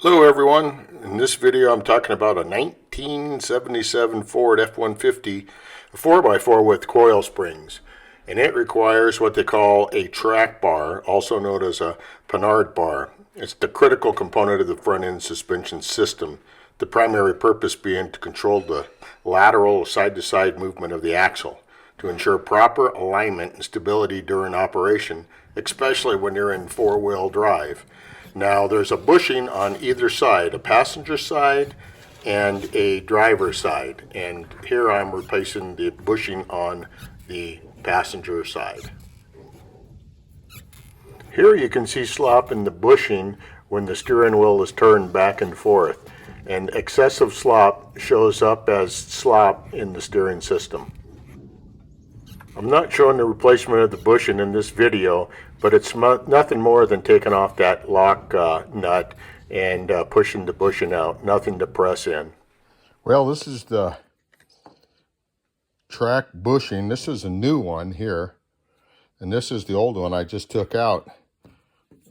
Hello everyone. In this video I'm talking about a 1977 Ford F150 4x4 with coil springs, and it requires what they call a track bar, also known as a Panhard bar. It's the critical component of the front end suspension system, the primary purpose being to control the lateral side-to-side movement of the axle to ensure proper alignment and stability during operation, especially when you're in four-wheel drive. Now there's a bushing on either side, a passenger side and a driver side, and here I'm replacing the bushing on the passenger side. Here you can see slop in the bushing when the steering wheel is turned back and forth, and excessive slop shows up as slop in the steering system. I'm not showing the replacement of the bushing in this video, but it's nothing more than taking off that lock nut and pushing the bushing out, nothing to press in. Well, this is the track bushing. This is a new one here, and this is the old one I just took out.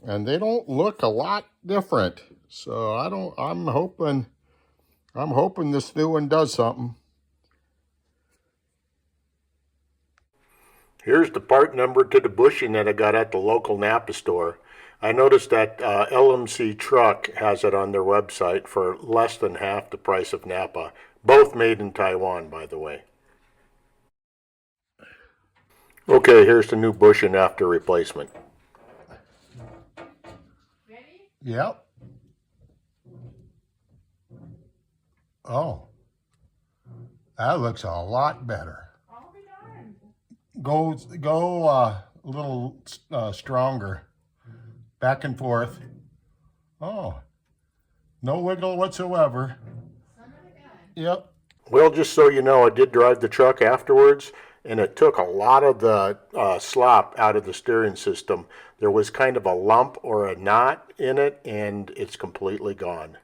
And they don't look a lot different, so I'm hoping this new one does something. Here's the part number to the bushing that I got at the local Napa store. I noticed that LMC Truck has it on their website for less than half the price of Napa. Both made in Taiwan, by the way. Okay, here's the new bushing after replacement. Ready? Yep. Oh, that looks a lot better. Go a little stronger, back and forth. Oh, no wiggle whatsoever. Yep. Well, just so you know, I did drive the truck afterwards, and it took a lot of the slop out of the steering system. There was kind of a lump or a knot in it, and it's completely gone.